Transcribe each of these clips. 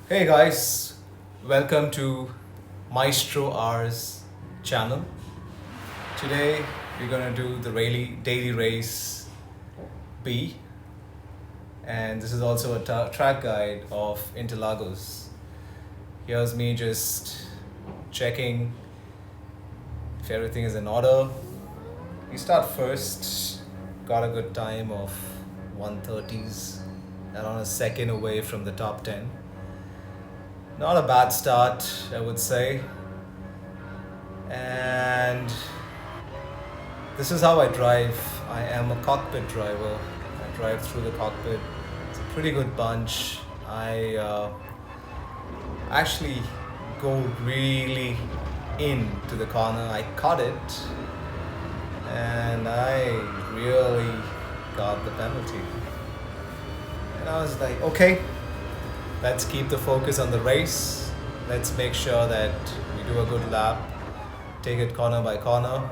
Hey guys, welcome to MaeZstroR's channel. Today we're gonna do the daily race B, and this is also a track guide of Interlagos. Here's me just checking if everything is in order. We start first, got a good time of 1:30s, around a second away from the top 10. Not a bad start, I would say. And this is how I drive. I am a cockpit driver. I drive through the cockpit. It's a pretty good bunch. I actually go really into the corner. I caught it and I really got the penalty. And I was like, okay, let's keep the focus on the race. Let's make sure that we do a good lap, take it corner by corner.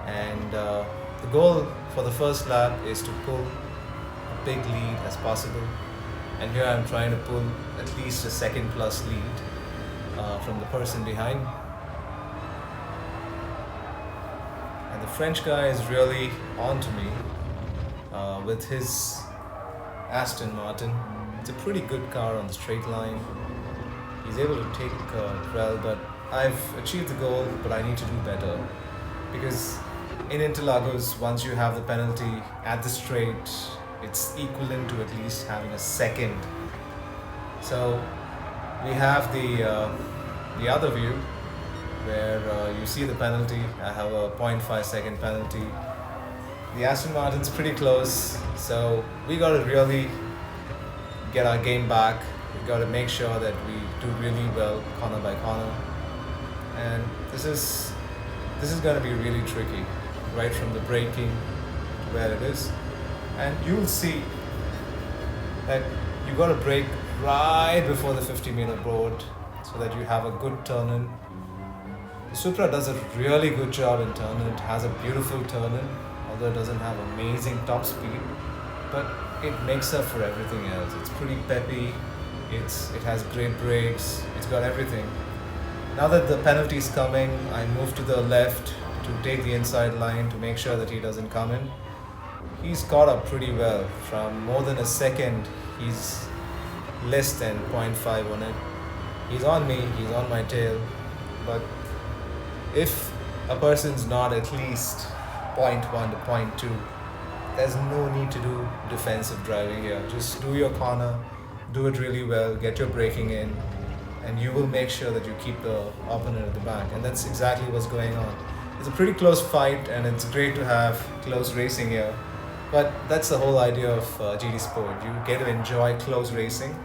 And the goal for the first lap is to pull a big lead as possible. And here I'm trying to pull at least a second plus lead from the person behind. And the French guy is really on to me with his Aston Martin. It's a pretty good car on the straight line. He's able to take well, but I've achieved the goal, but I need to do better. Because in Interlagos, once you have the penalty at the straight, it's equivalent to at least having a second. So we have the other view where you see the penalty. I have a 0.5 second penalty. The Aston Martin's pretty close, so we gotta really get our game back. We got to make sure that we do really well corner by corner, and this is going to be really tricky, right from the braking to where it is. And you'll see that you got to brake right before the 50-meter board so that you have a good turn in. The Supra does a really good job in turn in. It has a beautiful turn in, although it doesn't have amazing top speed, but it makes up for everything else. It's pretty peppy, it has great brakes, it's got everything. Now that the penalty is coming, I move to the left to take the inside line to make sure that he doesn't come in. He's caught up pretty well. From more than a second, he's less than 0.5 on it. He's on me, he's on my tail. But if a person's not at least 0.1 to 0.2, there's no need to do defensive driving here. Just do your corner, do it really well, get your braking in, and you will make sure that you keep the opponent at the back. And that's exactly what's going on. It's a pretty close fight, and it's great to have close racing here. But that's the whole idea of GTSPORT. You get to enjoy close racing,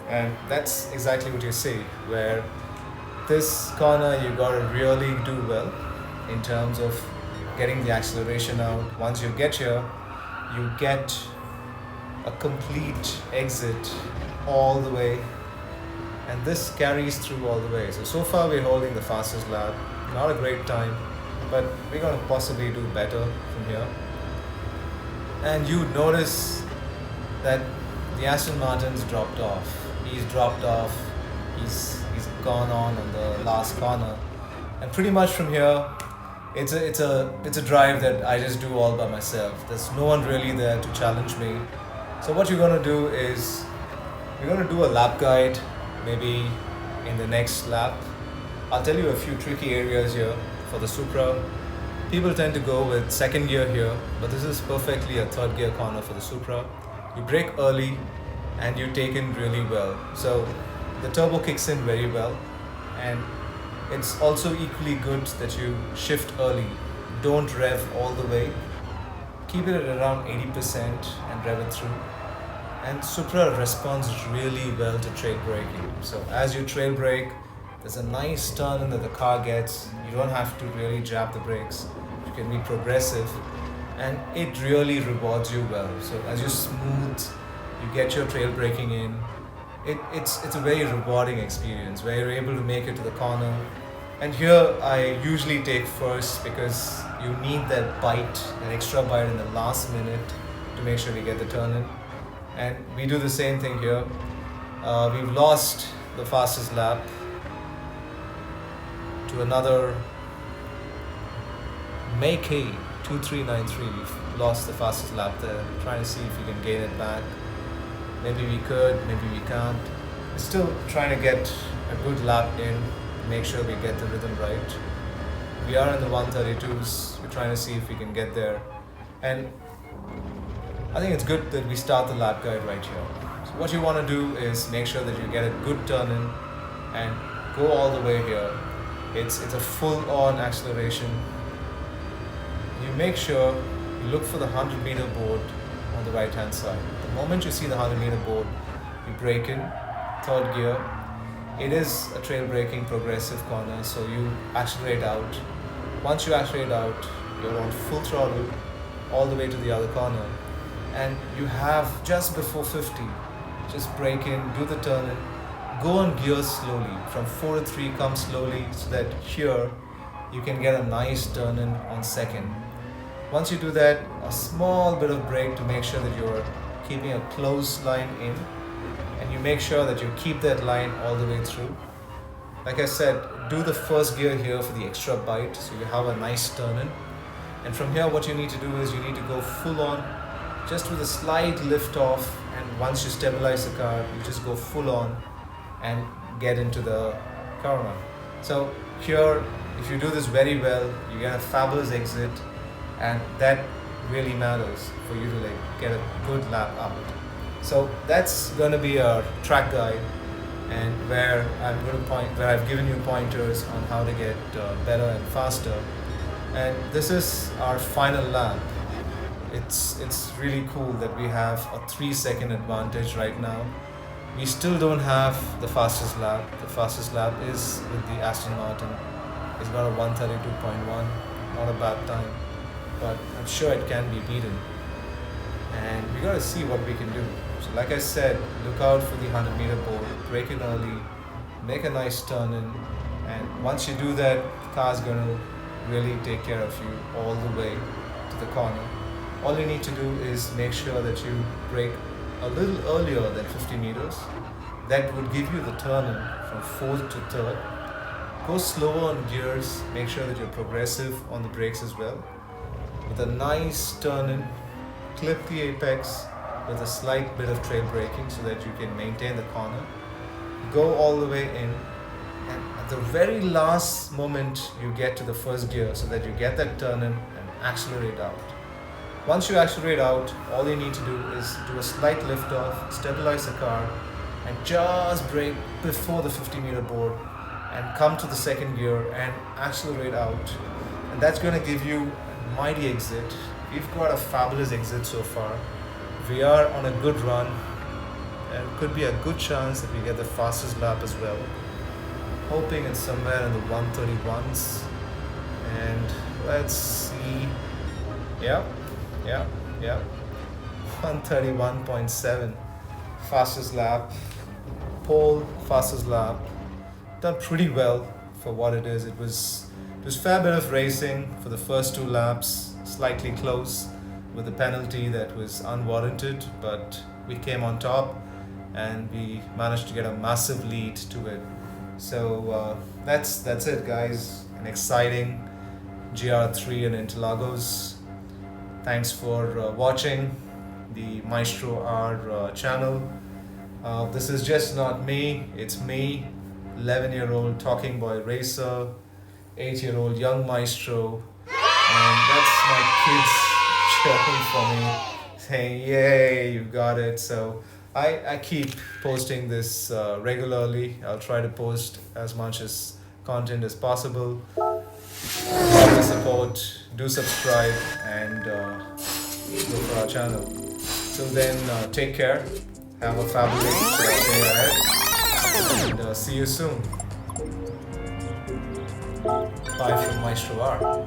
and that's exactly what you see. Where this corner, you gotta really do well in terms of getting the acceleration out. Once you get here, you get a complete exit all the way, and this carries through all the way. So far we're holding the fastest lap. Not a great time, but we're going to possibly do better from here. And you notice that the Aston Martin's dropped off. He's dropped off. He's gone on the last corner, and pretty much from here it's a drive that I just do all by myself. There's no one really there to challenge me. So what you're gonna do is we're gonna do a lap guide maybe in the next lap. I'll tell you a few tricky areas here for the Supra. People tend to go with second gear here, but this is perfectly a third gear corner for the Supra. You brake early and you take in really well. So the turbo kicks in very well, and it's also equally good that you shift early. Don't rev all the way. Keep it at around 80% and rev it through. And Supra responds really well to trail braking. So as you trail brake, there's a nice turn in that the car gets. You don't have to really jab the brakes. You can be progressive, and it really rewards you well. So as you smooth, you get your trail braking in. It's a very rewarding experience where you're able to make it to the corner. And here I usually take first because you need that bite, an extra bite in the last minute to make sure we get the turn in. And we do the same thing here. We've lost the fastest lap to another MaeK 2393. We've lost the fastest lap there. Trying to see if we can gain it back. Maybe we could, maybe we can't. We're still trying to get a good lap in, make sure we get the rhythm right. We are in the 132s. We're trying to see if we can get there. And I think it's good that we start the lap guide right here. So what you want to do is make sure that you get a good turn in and go all the way here. It's a full-on acceleration. You make sure you look for the 100-meter board on the right-hand side. The moment you see the 100-meter board, you brake in, third gear. It is a trail braking progressive corner, so you accelerate out. Once you accelerate out, you're on full throttle all the way to the other corner. And you have just before 50, just brake in, do the turn in, go on gears slowly. From 4 to 3, come slowly so that here you can get a nice turn in on second. Once you do that, a small bit of brake to make sure that you're keeping a close line in, and you make sure that you keep that line all the way through. Like I said, do the first gear here for the extra bite so you have a nice turn in. And from here what you need to do is you need to go full on, just with a slight lift off, and once you stabilize the car, you just go full on and get into the corner. So here, if you do this very well, you get a fabulous exit, and that really matters for you to get a good lap up. So that's going to be our track guide, and where I've given you pointers on how to get better and faster. And this is our final lap. It's really cool that we have a 3-second advantage right now. We still don't have the fastest lap. The fastest lap is with the Aston Martin. It's got a 132.1, not a bad time, but I'm sure it can be beaten. And we got to see what we can do. So like I said, look out for the 100-meter board, brake in early, make a nice turn in, and once you do that, the car's going to really take care of you all the way to the corner. All you need to do is make sure that you brake a little earlier than 50 meters. That would give you the turn in from 4th to 3rd. Go slower on gears, make sure that you're progressive on the brakes as well. With a nice turn in, clip the apex with a slight bit of trail braking so that you can maintain the corner. Go all the way in, and at the very last moment you get to the first gear so that you get that turn in and accelerate out. Once you accelerate out, all you need to do is do a slight lift off, stabilize the car, and just brake before the 50-meter board and come to the second gear and accelerate out. And that's going to give you a mighty exit. We've got a fabulous exit so far. We are on a good run, and it could be a good chance that we get the fastest lap as well. Hoping it's somewhere in the 131s. And let's see. Yep. 131.7. Fastest lap. Pole, fastest lap. Done pretty well for what it is. It was a fair bit of racing for the first 2 laps. Slightly close with a penalty that was unwarranted, but we came on top and we managed to get a massive lead to it. So that's it, guys. An exciting GR3 in Interlagos. Thanks for watching the MaeZstroR channel. This is just not me, it's me, 11-year-old Talkingboyracer, 8-year-old youngmaeZstro, and that's my kids cheering for me, saying, "Yay, you got it." So I keep posting this regularly. I'll try to post as much as content as possible. Please support, do subscribe, and look for our channel. Till then, take care, have a fabulous day ahead, and see you soon. Bye from MaeZstroR.